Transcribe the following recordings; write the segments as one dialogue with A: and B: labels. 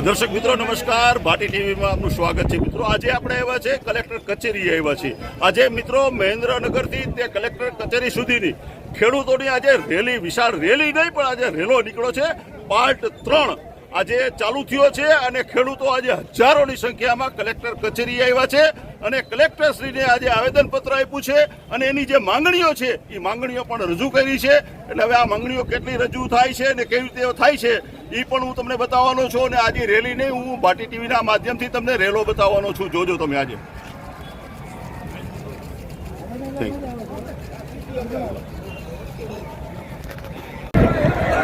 A: દર્શક મિત્રો નમસ્કાર, ભાટી ટીવીમાં આપનું સ્વાગત છે. મિત્રો આજે આપણે આવ્યા છે કલેક્ટર કચેરીએ આવ્યા છીએ. આજે મિત્રો મહેન્દ્રનગરથી તે કલેક્ટર કચેરી સુધીની ખેડૂતોની આજે રેલી, વિશાળ રેલી નહીં પણ આજે રેલો નીકળ્યો છે. પાર્ટ 3 આજે ચાલુ થયો છે અને ખેડૂતો આજે હજારોની સંખ્યામાં કલેક્ટર કચેરીએ આવ્યા છે અને કલેક્ટરશ્રીને આજે આવેદનપત્ર આપ્યું છે અને એની જે માંગણીઓ છે એ માંગણીઓ પણ રજૂ કરી છે. એટલે હવે આ માંગણીઓ કેટલી રજૂ થાય છે અને કેવી રીતે થાય છે એ પણ હું તમને બતાવવાનો છું. અને આજે રેલી નહીં, હું ભાટી ટીવીના માધ્યમથી તમને રેલો બતાવવાનો છું. જોજો તમે આજે.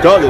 A: ચાલો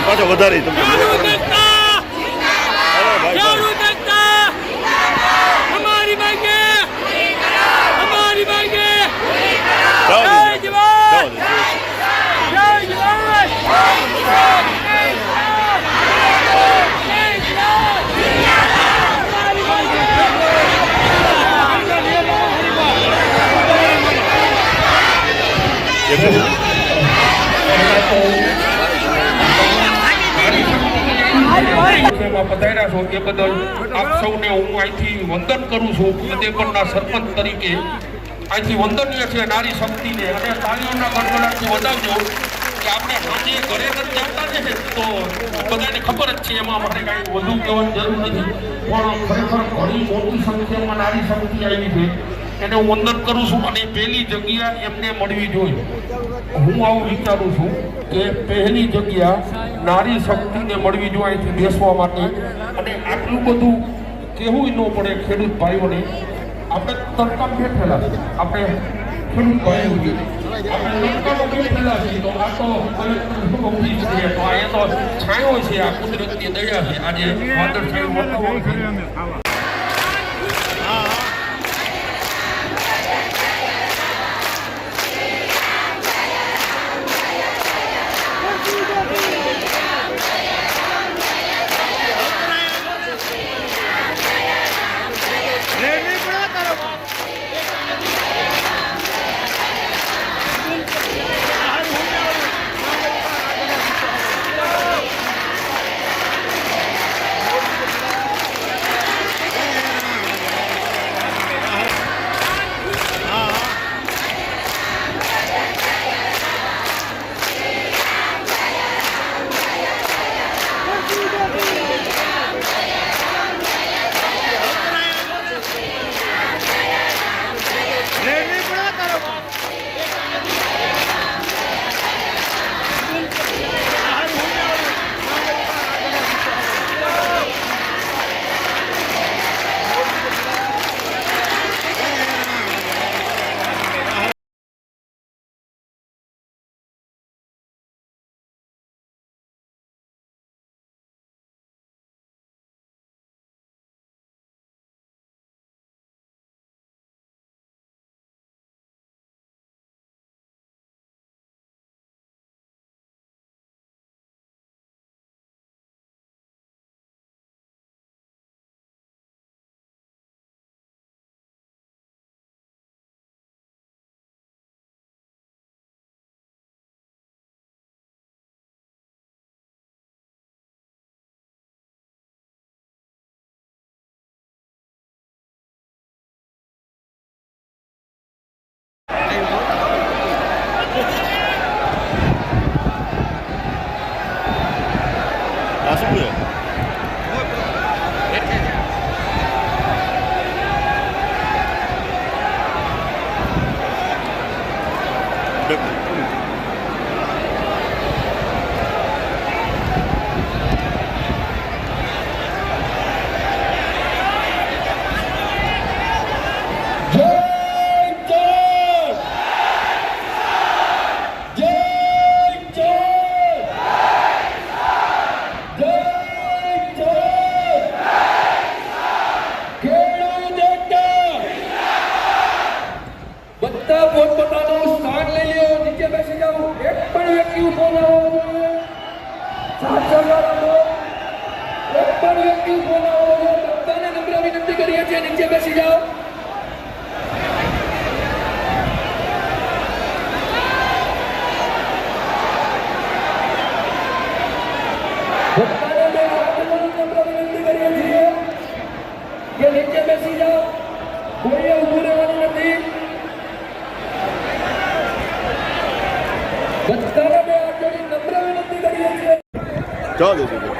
A: પાછો વધારે
B: પધાર્યા છો એ બદલ આપ સૌને હું અહીંથી વંદન કરું છું. ફતેપરના સરપંચ તરીકે અહીંથી વંદનીય છે નારી શક્તિને, અને તાળીઓના ગડગડાટથી વધાવજો કે આપણે સાંજે ઘરે નથી જતા ને તો બધાને ખબર જ છે, એમાં મારે કાંઈ વધુ કહેવાની જરૂર નથી. પણ ખરેખર ઘણી મોટી સંખ્યામાં નારી શક્તિ આવી છે, એને હું વંદન કરું છું. અને પહેલી જગ્યા એમને મળવી જોઈએ. હું આવું વિચારું છું કે પહેલી જગ્યા નારી શક્તિને મળવી જોઈએ અહીંથી બેસવા માટે. અને આટલું બધું કહેવું ન પડે ખેડૂત ભાઈઓને. આપણે તડકા બેઠેલા, આપણે ખેડૂત ભાઈઓ આપણે તડકામાં બેઠેલા છીએ, તો આ તો ઓફિસ છે, તો આ તો છાંયો છે, આ કુદરતની દયા છે. આજે વાદળછાયું વાતાવરણ છે.
A: આ શું છે?
C: બધા પોતપોતાનું સ્થાન લઈ લ્યો, નીચે બેસી જાઓ. એક પણ વ્યક્તિ ઊભો ના હોવો જોઈએ. સાચવવા રાખો. એક પણ વ્યક્તિ ઊભો ના હોવો જોઈએ. બધાને નમ્ર વિનંતી કરીએ છીએ, નીચે બેસી જાઓ. બધાને બે હાથમાં નમ્ર વિનંતી કરીએ છીએ કે નીચે બેસી જાઓ. કોઈએ ઊભું રહેવાનું નથી. બધાને બે હાથ જોડી નમ્ર વિનંતી કરીએ છીએ.
A: જવા દે જવા દે.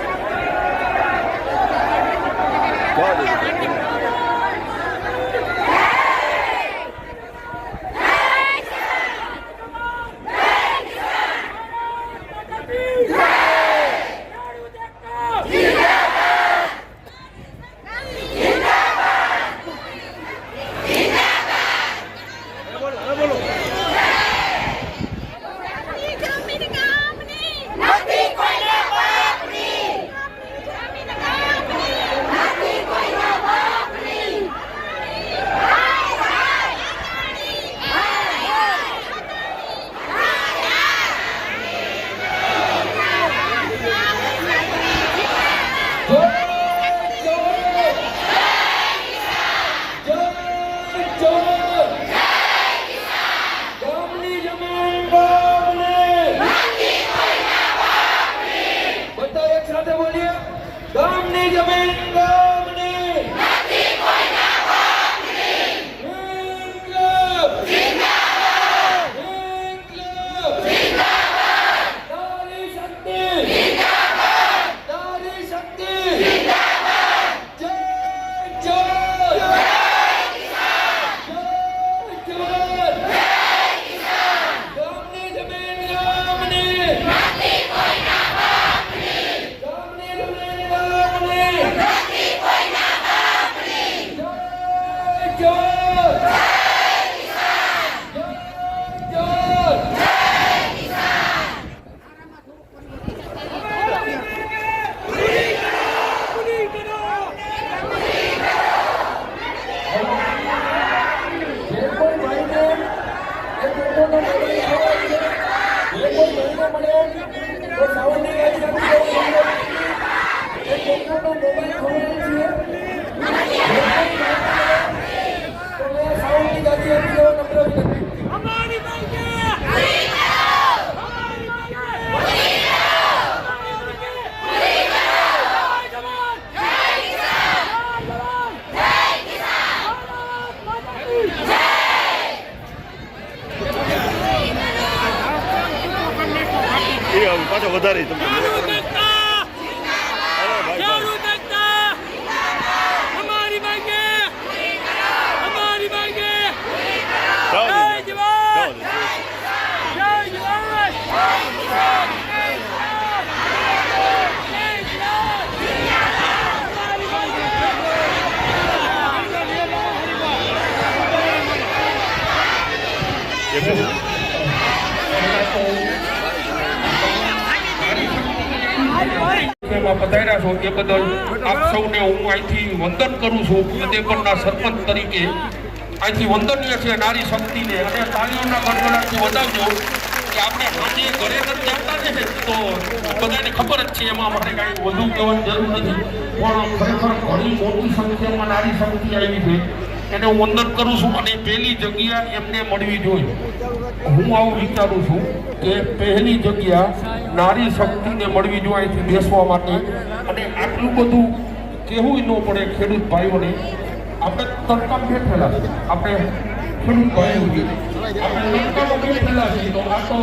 A: પાછો વધારે
D: हमारी
B: એમાં પધાર્યા છો એ બદલ આપ સૌને હું અહીંથી વંદન કરું છું. ફતેપુરના સરપંચ તરીકે અહીંથી વંદનીય છે નારી શક્તિને, અને તાળીઓના ગણગણાટથી વધાવજો કે આપણે સાંજે ઘરે નથી આવતા ને તો બધાને ખબર જ છે, એમાં મારે કાંઈ વધુ કહેવાની જરૂર નથી. પણ ખરેખર ઘણી મોટી સંખ્યામાં નારી શક્તિ આવી છે, એને હું વંદન કરું છું. અને પહેલી જગ્યા એમને મળવી જોઈએ. હું આવું વિચારું છું કે પહેલી જગ્યા નારી શક્તિને મળવી જોઈએ અહીંથી બેસવા માટે. અને આટલું બધું કહેવું ન પડે ખેડૂત ભાઈઓને. આપણે તડકા બેઠેલા છે, આપણે ખેડૂત ભાઈઓ છીએ, આપણે તડકામાં બેઠેલા છીએ, તો આ તો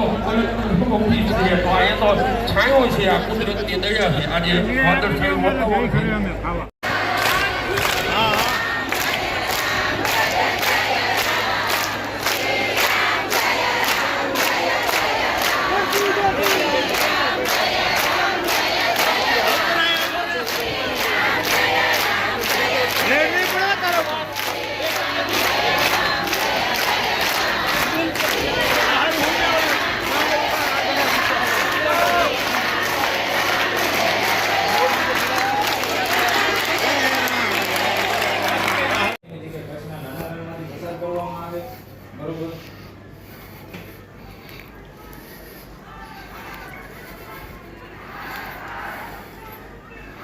B: ઓફિસ છે, તો આ તો છાંયો છે, આ કુદરતની દયા છે. આજે વાદળછાયું વાતાવરણ છે.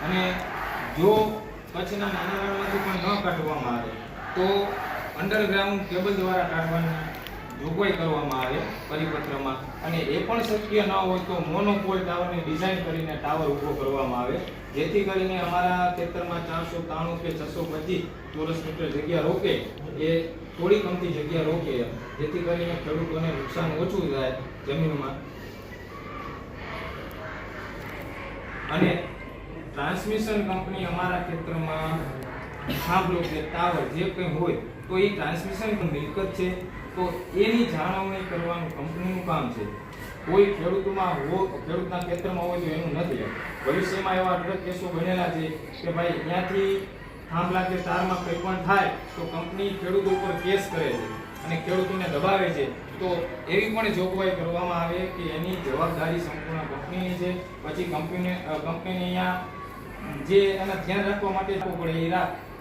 D: અને જો કચ્છના નાના રણમાંથી પણ ન કાઢવામાં આવે તો અંડરગ્રાઉન્ડ કેબલ દ્વારા કાઢવાની જોગવાઈ કરવામાં આવે પરિપત્રમાં. અને એ પણ શક્ય ન હોય તો મોનોપોલ ટાવરની ડિઝાઇન કરીને ટાવર ઊભો કરવામાં આવે, જેથી કરીને અમારા ખેતરમાં 493 કે 625 ચોરસ મીટર જગ્યા રોકે એ થોડી કમતી જગ્યા રોકે, જેથી કરીને ખેડૂતોને નુકસાન ઓછું થાય જમીનમાં. અને ટ્રાન્સમિશન કંપની અમારા ખેતરમાં સાંભળો કે ટાવર જે કંઈ હોય તો એ ટ્રાન્સમિશન મિલકત છે, તો એની જાળવણી કરવાનું કંપનીનું કામ છે. કોઈ ખેડૂતના ખેતરમાં હોય તો એનું નથી. ભવિષ્યમાં એવા અઢળક કેસો બનેલા છે કે ભાઈ ત્યાંથી થાંભલા કે તારમાં કંઈ પણ થાય તો કંપની ખેડૂતો ઉપર કેસ કરે છે અને ખેડૂતોને દબાવે છે. તો એવી પણ જોગવાઈ કરવામાં આવે કે એની જવાબદારી સંપૂર્ણ કંપનીની છે. પછી કંપનીને અહીંયા જે એના ધ્યાન રાખવા માટે આપવું પડે એ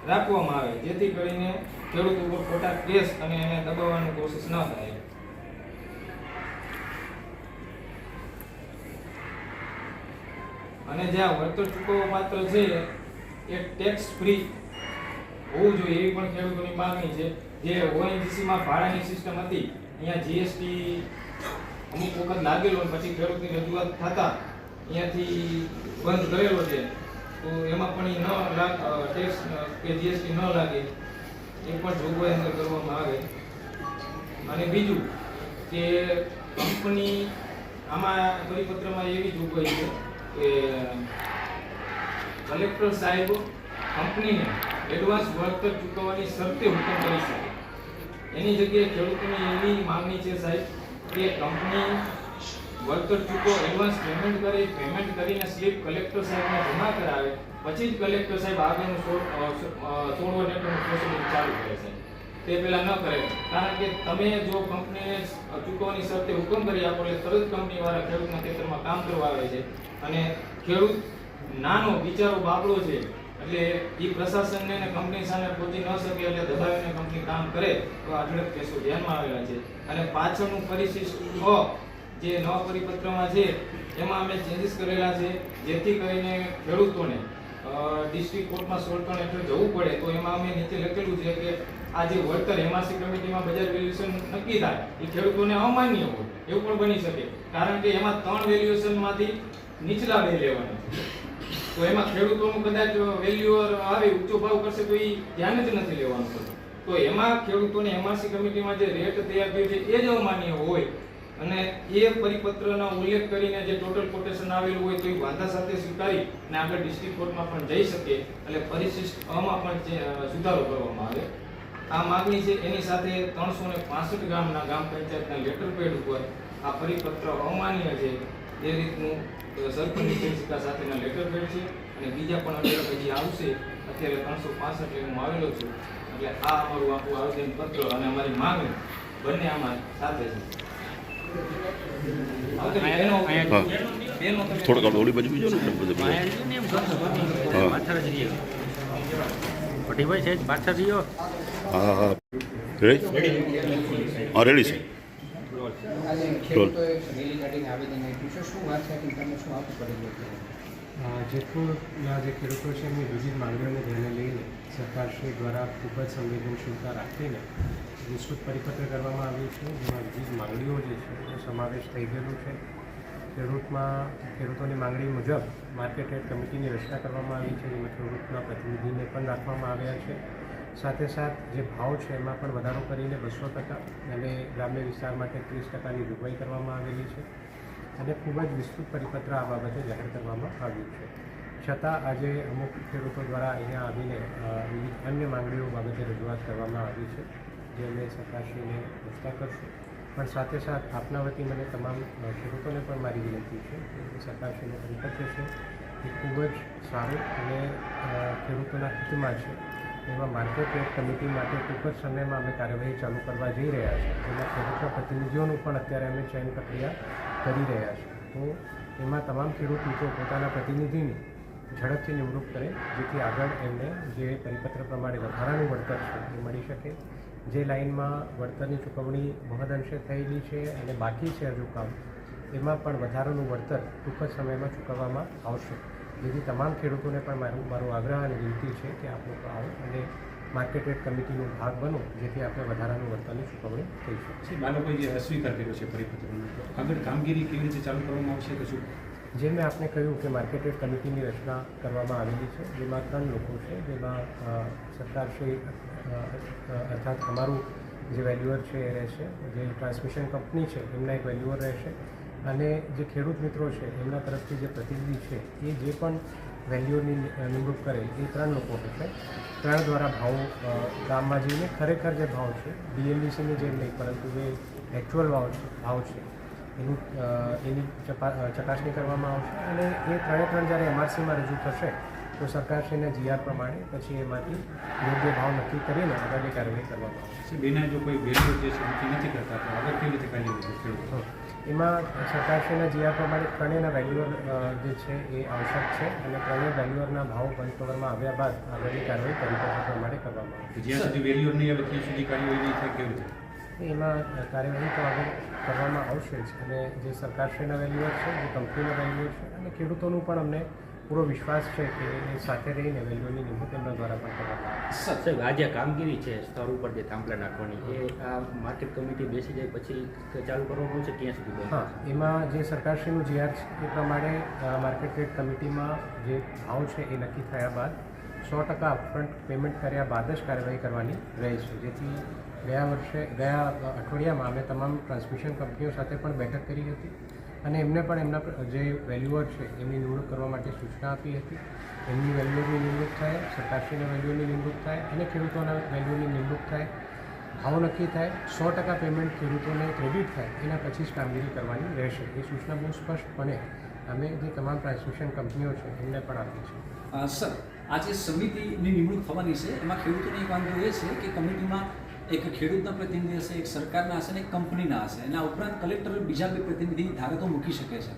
D: રાખવામાં આવે, જેથી કરીને ખેડૂત ઉપર ખોટા કેસ અને એને દબાવવાની કોશિશ ન થાય. અને જે આ વળતર ચૂકવવા પાત્ર છે એ ટેક્સ ફ્રી હોવું જોઈએ એવી પણ ખેડૂતોની માંગણી છે. જે ઓએનજીસીમાં ભાડાની સિસ્ટમ હતી, અહીંયા જીએસટી અમુક વખત લાગેલો પછી ખેડૂતની રજૂઆત થતા અહીંયાથી બંધ કરેલો છે, તો એમાં પણ ટેક્સ કે જીએસટી ન લાગે એ પણ જોગવાઈ અંદર કરવામાં આવે. અને બીજું કે કંપની આમાં પરિપત્રમાં એવી જોગવાઈ છે કે કલેક્ટર સાહેબ કંપનીને એડવાન્સ વળતર ચૂકવવાની શરતે હુકમ કરી શકે. એની જગ્યાએ ખેડૂતોની એવી માંગણી છે સાહેબ કે કંપની વળતર ચૂકવો એડવાન્સ પેમેન્ટ કરીને સ્લીપ કલેક્ટર સાહેબને જમા કરાવે, પછી જ કલેક્ટર સાહેબ આગળનું 16 લેટરનું પ્રોસિડિંગ ચાલુ કરે છે. તે પહેલા ન કરે, કારણ કે તમે જો કંપનીને ચૂકવવાની શરતે હુકમ કરી આપો એટલે તરત કંપનીવાળા ખેડૂતના ખેતરમાં કામ કરવા આવે છે. અને ખેડૂત નાનો બિચારો બાબડો છે એટલે એ પ્રશાસનને અને કંપની સામે પહોંચી ન શકે એટલે દબાવીને કંપની કામ કરે, તો આ અઢળક કેસો ધ્યાનમાં આવેલા છે. અને પાછળનું પરિશિષ્ટ જે નવા પરિપત્રમાં છે એમાં અમે ચેન્જીસ કરેલા છે, જેથી કરીને ખેડૂતોને ડિસ્ટ્રિક્ટ કોર્ટમાં 16 હેઠળ જવું પડે તો એમાં અમે નીચે લખેલું છે કે આ જે વળતર એમઆરસી કમિટીમાં બજાર વેલ્યુએશન નક્કી થાય એ ખેડૂતોને અમાન્ય હોય એવું પણ બની શકે, કારણ કે એમાં 3 વેલ્યુએશનમાંથી નીચલા બે લેવાના છે. તો એમાં ખેડૂતોનું કદાચ વેલ્યુઅર આવે ઊંચો ભાવ કરશે તો એ ધ્યાન જ નથી લેવાનું થતું. તો એમાં ખેડૂતોને એમઆરસી કમિટીમાં જે રેટ તૈયાર થયો છે એ જ અમાન્ય હોય અને એ પરિપત્રનો ઉલ્લેખ કરીને જે ટોટલ કોટેશન આવેલું હોય તો એ વાંધા સાથે સ્વીકારી અને આગળ ડિસ્ટ્રિક્ટ કોર્ટમાં પણ જઈ શકે એટલે પરિશિષ્ટ અમાં પણ સુધારો કરવામાં આવે. આ માગણી છે. એની સાથે 365 ગામના ગ્રામ પંચાયતના લેટર પેડ ઉપર આ પરિપત્ર અમાન્ય છે એ રીતનું સરપંચ નિર્દેશિકા સાથેના લેટર પેડ છે. અને બીજા પણ અઢળક હજી આવશે. અત્યારે 365 હું આવેલો છું. એટલે આ અમારું આખું આવેદન પત્ર અને અમારી માંગણી બંને આમાં સાથે છે.
A: હા થોડોક આપણે ઓલી બાજુ બીજો ને બધું હા
E: પટીભાઈ છે પાછળ રહ્યો.
A: હા હા રેડી હા રેડી છે
F: આજે ખેડૂતોએ રેલી કાઢીને આવેદન આપ્યું છે. શું વાત છે કે તમે શું આપવું પડેલું હતું?
G: જેતપુરના જે ખેડૂતો છે એમની વિવિધ માંગણીઓને ધ્યાને લઈને સરકારશ્રી દ્વારા ખૂબ જ સંવેદનશીલતા રાખીને વિસ્તૃત પરિપત્ર કરવામાં આવ્યું છે, જેમાં વિવિધ માંગણીઓ જે છે એનો સમાવેશ થઈ ગયેલો છે. ખેડૂતોની માંગણી મુજબ માર્કેટ યાર્ડ કમિટીની રચના કરવામાં આવી છે, જેમાં ખેડૂતના પ્રતિનિધિને પણ રાખવામાં આવ્યા છે. સાથે સાથ જે ભાવ છે એમાં પણ વધારો કરીને 200% અને ગ્રામ્ય વિસ્તાર માટે 30%ની જોગવાઈ કરવામાં આવેલી છે અને ખૂબ જ વિસ્તૃત પરિપત્ર આ બાબતે જાહેર કરવામાં આવ્યું છે. છતાં આજે અમુક ખેડૂતો દ્વારા અહીંયા આવીને વિવિધ અન્ય માંગણીઓ બાબતે રજૂઆત કરવામાં આવી છે, જે અમે સરકારશ્રીને પૂછતા કરશું. પણ સાથે સાથ આપના વતી મને તમામ ખેડૂતોને પણ મારી વિનંતી છે કે સરકારશ્રીનો પરિપત્ર છે એ ખૂબ જ સારું અને ખેડૂતોના હિતમાં છે. એમાં માર્કેટ યાર્ડ કમિટી માટે ટૂંક જ સમયમાં અમે કાર્યવાહી ચાલુ કરવા જઈ રહ્યા છીએ, જેમાં ખેડૂતના પ્રતિનિધિઓનું પણ અત્યારે અમે ચયન પ્રક્રિયા કરી રહ્યા છીએ. તો એમાં તમામ ખેડૂત મિત્રો પોતાના પ્રતિનિધિની ઝડપથી નિમણૂક કરે, જેથી આગળ એમને જે પરિપત્ર પ્રમાણે વધારાનું વળતર છે એ મળી શકે. જે લાઇનમાં વળતરની ચૂકવણી મહદઅંશે થયેલી છે અને બાકી છે હજુ કામ, એમાં પણ વધારાનું વળતર ટૂંક જ સમયમાં ચૂકવવામાં આવશે. જેથી તમામ ખેડૂતોને પણ મારો આગ્રહ અને વિનંતી છે કે આપ લોકો આવો અને માર્કેટ યાર્ડ કમિટીનો ભાગ બનો, જેથી આપણે વધારાનું વળતરની ચૂકવણી થઈ શકે.
H: બાળકોએ જે અસ્વીકાર કર્યો છે પરિપત્રનો, આગળ કામગીરી કેવી રીતે ચાલુ કરવામાં આવશે કે શું?
G: જે મેં આપને કહ્યું કે માર્કેટ યાર્ડ કમિટીની રચના કરવામાં આવેલી છે, જેમાં 3 લોકો છે, જેમાં સરકારશ્રી અર્થાત અમારું જે વેલ્યુઅર છે એ રહેશે, જે ટ્રાન્સમિશન કંપની છે એમના એક વેલ્યુઅર રહેશે અને જે ખેડૂત મિત્રો છે એમના તરફથી જે પ્રતિનિધિ છે એ જે પણ વેલ્યુઅરની નિમણૂક કરે એ 3 લોકો હશે. 3 દ્વારા ભાવો ગામમાં જઈને ખરેખર જે ભાવ છે ડીએમડીસીની જેમ નહીં, પરંતુ જે એકચ્યુઅલ ભાવ છે એની ચકાસણી કરવામાં આવશે અને એ 3 જ્યારે એમઆરસીમાં રજૂ થશે તો સરકારશ્રીના જીઆર પ્રમાણે પછી એમાંથી યોગ્ય ભાવ નક્કી કરીને આગળની કાર્યવાહી કરવામાં આવશે.
H: બેના જો કોઈ વેલ્યુ જે છે નક્કી નથી કરતા તો આગળ કેવી રીતે કાર્યવાહી ખેડૂતો?
G: એમાં સરકારશ્રીના જીઆર પ્રમાણે 3 વેલ્યુઅર જે છે એ આવશ્યક છે અને 3 વેલ્યુઅરના ભાવ બંધ કવરમાં આવ્યા બાદ આગળની કાર્યવાહી પરિપત્ર પ્રમાણે કરવામાં આવશે.
H: જ્યાં સુધી વેલ્યુ નહીં આવે ત્યાં સુધી કાર્યવાહી નહીં થાય કેવી રીતે?
G: એમાં કાર્યવાહી તો આગળ કરવામાં આવશે જ અને જે સરકારશ્રીના વેલ્યુઅર છે, જે કંપનીના વેલ્યુઅર છે અને ખેડૂતોનું પણ અમને પૂરો વિશ્વાસ છે કે એ સાથે રહીને વેલ્યુઅરની નિમણૂક એમના દ્વારા પણ કરવામાં આવશે.
E: સાહેબ આ જે કામગીરી છે સ્તર ઉપર જે થાંભલા નાખવાની એ આ માર્કેટ કમિટી બેસી જાય પછી ચાલુ કરવાનું છે ત્યાં સુધી?
G: હા, એમાં જે સરકારશ્રીનું જીઆર છે એ પ્રમાણે માર્કેટ યાર્ડ કમિટીમાં જે ભાવ છે એ નક્કી થયા બાદ 100% અપફ્રન્ટ પેમેન્ટ કર્યા બાદ જ કાર્યવાહી કરવાની રહે છે. જેથી ગયા અઠવાડિયામાં અમે તમામ ટ્રાન્સમિશન કંપનીઓ સાથે પણ બેઠક કરી હતી અને એમને પણ એમના જે વેલ્યુઅર છે એમની નિમણૂક કરવા માટે સૂચના આપી હતી. એમની વેલ્યુઅરની નિમણૂક થાય, સરકારશ્રીના વેલ્યુઅરની નિમણૂક થાય અને ખેડૂતોના વેલ્યુઅરની નિમણૂક થાય, ભાવ નક્કી થાય, 100% પેમેન્ટ ખેડૂતોને ક્રેડિટ થાય, એના પછી જ કામગીરી કરવાની રહેશે. એ સૂચના બહુ સ્પષ્ટપણે અમે જે તમામ ટ્રાન્સમિશન કંપનીઓ છે એમને પણ આપી છે.
I: સર, આ જે સમિતિની નિમણૂક થવાની છે એમાં ખેડૂતોની એક વાંધો એ છે કે કમિટીમાં એક ખેડૂતના પ્રતિનિધિ હશે, એક સરકારના હશે અને એક કંપનીના હશે. એના ઉપરાંત કલેક્ટર બીજા 2 પ્રતિનિધિ ધારે તો મૂકી શકે છે.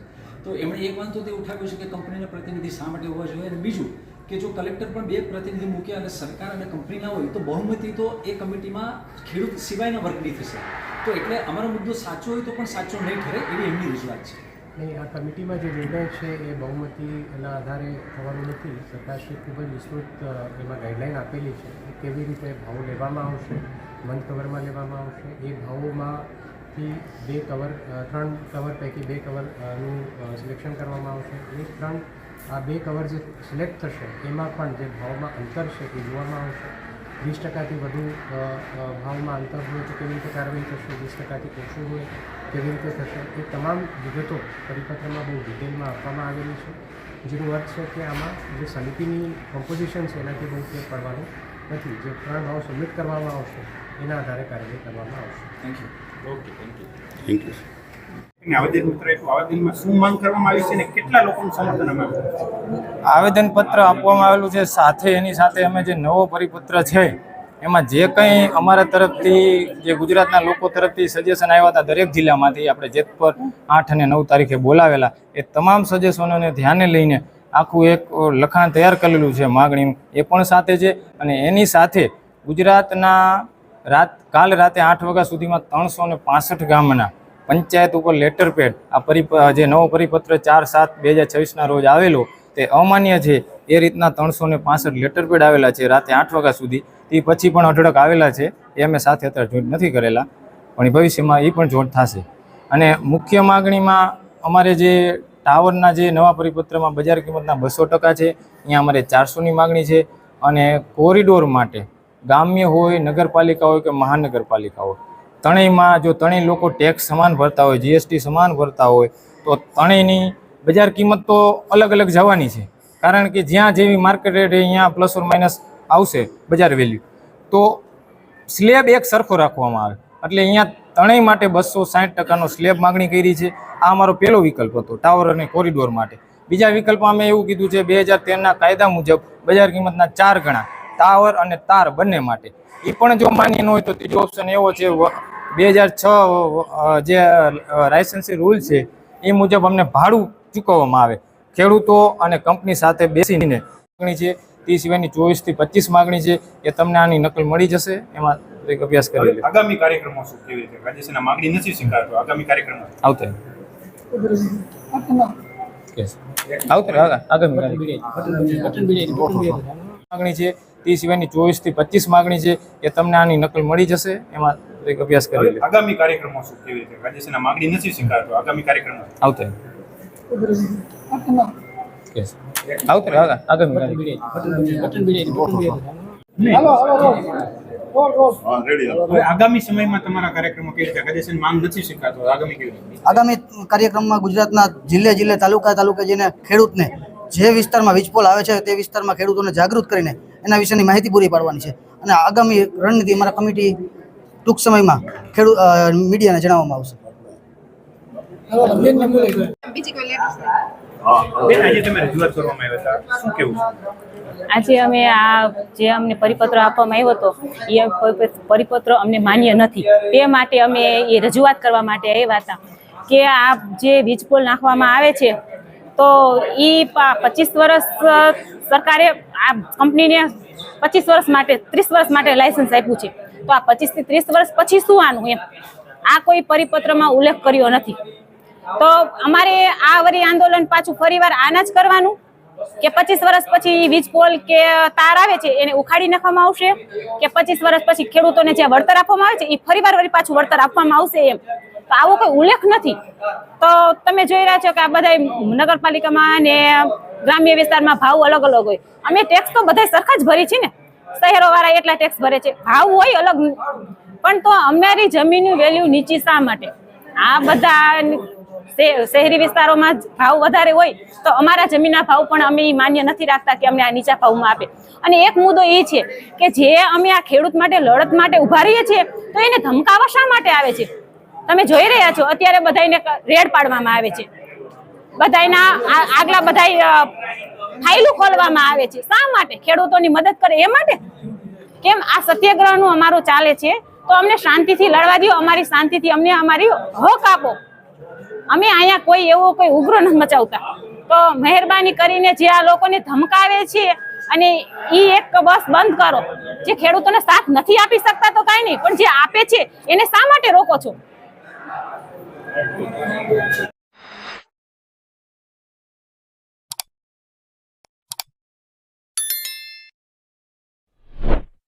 I: તો એમણે એક વાંધો તે ઉઠાવ્યો છે કે કંપનીના પ્રતિનિધિ શા માટે હોવા જોઈએ, અને બીજું કે જો કલેક્ટર પણ 2 પ્રતિનિધિ મૂકે અને સરકાર અને કંપની ના હોય તો બહુમતી તો એ કમિટીમાં ખેડૂત સિવાયના વર્ગની થશે. તો એટલે અમારો મુદ્દો સાચો હોય તો પણ સાચો નહીં ઠરે એવી એમની રજૂઆત છે.
G: નહીં, આ કમિટીમાં જે નિર્ણય છે એ બહુમતીના આધારે થવાનું નથી. સરકારશ્રી ખૂબ જ વિસ્તૃત એમાં ગાઈડલાઈન આપેલી છે કે કેવી રીતે ભાવ લેવામાં આવશે, બંધ કવરમાં લેવામાં આવશે. એ ભાવોમાંથી 3 કવર પૈકી 2 કવરનું સિલેક્શન કરવામાં આવશે. એ 2 કવર જે સિલેક્ટ થશે એમાં પણ જે ભાવમાં અંતર છે એ જોવામાં આવશે. 20%થી વધુ ભાવમાં અંતર હોય તો કેવી રીતે કાર્યવાહી થશે, 20%થી ઓછું હોય કેવી રીતે થશે, એ તમામ વિગતો પરિપત્રમાં બહુ ડિટેલમાં આપવામાં આવેલી છે. જેનો અર્થ છે કે આમાં જે સમિતિની કમ્પોઝિશન છે એનાથી બહુ ફેર પડવાનું નથી. જે 3 ભાવ સબમિટ કરવામાં આવશે એના આધારે કાર્યવાહી કરવામાં આવશે.
I: Thank you.
E: Okay, thank you.
A: Thank you.
H: આવેદનપત્ર આપ્યું, આવેદનમાં શું માંગ કરવામાં આવી છે અને કેટલા લોકોનું સમર્થન આપ્યું?
D: આવેદનપત્ર આપવામાં આવેલું છે, સાથે એની સાથે અમે જે નવો પરિપત્ર છે એમાં જે કંઈ અમારા તરફથી જે ગુજરાતના લોકો તરફથી સજેશન આવ્યા હતા દરેક જિલ્લામાંથી આપણે જેતપુર 8 અને 9 તારીખે બોલાવેલા એ તમામ સજેશનોને ધ્યાને લઈને આખું એક લખાણ તૈયાર કરેલું છે માગણીનું એ પણ સાથે છે. અને એની સાથે ગુજરાતના કાલ રાતે 8 વાગ્યા સુધીમાં 365 ગામના પંચાયત ઉપર લેટર પેડ જે નવો પરિપત્ર 4/7/2026ના રોજ આવેલો તે અમાન્ય છે એ રીતના 365 લેટર પેડ આવેલા છે રાતે 8 વાગ્યા સુધી. તે પછી પણ અઢળક આવેલા છે એ અમે સાથે અત્યારે જોઈન્ટ નથી કરેલા, પણ ભવિષ્યમાં એ પણ જોઈન્ટ થશે. અને મુખ્ય માગણીમાં અમારે જે ટાવરના જે નવા પરિપત્રમાં બજાર કિંમતના 200% છે, અહીંયા અમારે 400ની માગણી છે. અને કોરિડોર માટે ગામ્ય હોય, નગરપાલિકા હોય કે મહાનગરપાલિકા હોય, ત્રણેયમાં જો ત્રણેય લોકો ટેક્સ સમાન ભરતા હોય, જીએસટી સમાન ભરતા હોય તો ત્રણેયની બજાર કિંમત તો અલગ અલગ જવાની છે. કારણ કે જ્યાં જેવી માર્કેટ રેટ અહીંયા પ્લસ ઓર માઇનસ આવશે બજાર વેલ્યુ, તો સ્લેબ એક સરખો રાખવામાં આવે. એટલે અહીંયા ત્રણેય માટે 260%નો સ્લેબ માગણી કરી છે. આ અમારો પહેલો વિકલ્પ હતો ટાવર અને કોરિડોર માટે. બીજા વિકલ્પમાં અમે એવું કીધું છે 2013ના કાયદા મુજબ બજાર કિંમતના 4 ગણા ટાવર અને તાર બંને માટે. એ પણ જો માન્ય ન હોય તો ત્રીજો ઓપ્શન એવો છે 2006 જે લાયસન્સી રૂલ છે એ મુજબ અમને ભાડું ચૂકવવામાં આવે. ખેડૂતો અને કંપની સાથે બેસીને માગણી છે. તે સિવાયની 24 થી 25 માગણી છે એ તમને આની નકલ મળી જશે. એમાં એક અભ્યાસ કરી લે.
H: આગામી કાર્યક્રમો શું કેવી રીતે રાજ્યના માગણી નથી સ્વીકારતો આગામી કાર્યક્રમો
D: આવતે માગણી છે. તે સિવાયની 24 થી 25 માગણી છે એ તમને આની નકલ મળી જશે. એમાં એક અભ્યાસ કરી લે.
H: આગામી કાર્યક્રમો શું કેવી રીતે રાજ્યના માગણી નથી સ્વીકારતો આગામી કાર્યક્રમો
D: આવતે
H: આગામી સમયમાં તમારા કાર્યક્રમો કેવી રીતે રાજ્યની માંગ નથી સ્વીકારતો આગામી કેવી રીતે?
J: આગામી કાર્યક્રમમાં ગુજરાતના જિલ્લે તાલુકે જેને ખેડૂતને જે વિસ્તારમાં વીજપોલ આવે છે તે વિસ્તારમાં ખેડૂતોને જાગૃત કરીને એના વિશેની માહિતી પૂરી પાડવાની છે. અને આગામી રણનીતિ અમારા કમિટી ટૂંક સમયમાં મીડિયાને જણાવવામાં આવશે.
H: આજે તમે રજૂઆત કરવામાં આવ્યા હતા, શું કેવું છે?
K: આજે અમે જે અમને પરિપત્ર આપવામાં આવ્યો હતો એ પરિપત્ર અમને માન્ય નથી. તે માટે અમે એ રજૂઆત કરવા માટે આવ્યા હતા કે આ જે વીજ પોલ નાખવામાં આવે છે તો એ 25 વર્ષ સરકારે આ કંપનીને 25 વર્ષ માટે 30 વર્ષ માટે લાયસન્સ આપ્યું છે. તો આ 25 થી 30 વર્ષ પછી શું આનું એમ આ કોઈ પરિપત્રમાં ઉલ્લેખ કર્યો નથી. તો અમારે આ વરી આંદોલન પાછું ફરીવાર આના જ કરવાનું કે 25 વર્ષ પછી વીજ પોલ કે તાર આવે છે એને ઉખાડી નાખવામાં આવશે કે 25 વર્ષ પછી ખેડૂતોને જે વળતર આપવામાં આવે છે એ ફરીવાર વળી પાછું વળતર આપવામાં આવશે એમ. તો આવો કોઈ ઉલ્લેખ નથી. તો તમે જોઈ રહ્યા છો કે આ બધા નગરપાલિકામાં અને ગ્રામ્ય વિસ્તારમાં ભાવ અલગ અલગ હોય. અમે ટેક્સ તો બધા સરખા જ ભરી છે ને, શહેરોવાળા એટલા ટેક્સ ભરે છે, ભાવ હોય અલગ, પણ તો અમારી જમીનની વેલ્યુ નીચી શા માટે? આ બધા શહેરી વિસ્તારોમાં ભાવ વધારે હોય તો અમારા જમીનના ભાવ પણ અમે માન્ય નથી રાખતા કે અમને આ નીચા ભાવમાં આપે. અને એક મુદ્દો એ છે કે જે અમે આ ખેડૂત માટે લડત માટે ઉભા રહીએ છીએ તો એને ધમકાવવા શા માટે આવે છે? તમે જોઈ રહ્યા છો અત્યારે બધાને રેડ પાડવામાં આવે છે, બધાના આગલા બધા ફાઇલો ખોલવામાં આવે છે. શા માટે? ખેડૂતોની મદદ કરે એ માટે? કેમ આ સત્યાગ્રહનું અમારું ચાલે છે તો અમને શાંતિથી લડવા દો, અમારી શાંતિથી અમને અમારી હક આપો. અમે અહીંયા કોઈ એવો કોઈ ઉગ્ર નથી મચાવતા. તો મહેરબાની કરીને જે આ લોકોને ધમકાવે છે અને એ એક બસ બંધ કરો. જે ખેડૂતોને સાથ નથી આપી શકતા તો કાંઈ નહીં, પણ જે આપે છે એને શા માટે રોકો છો?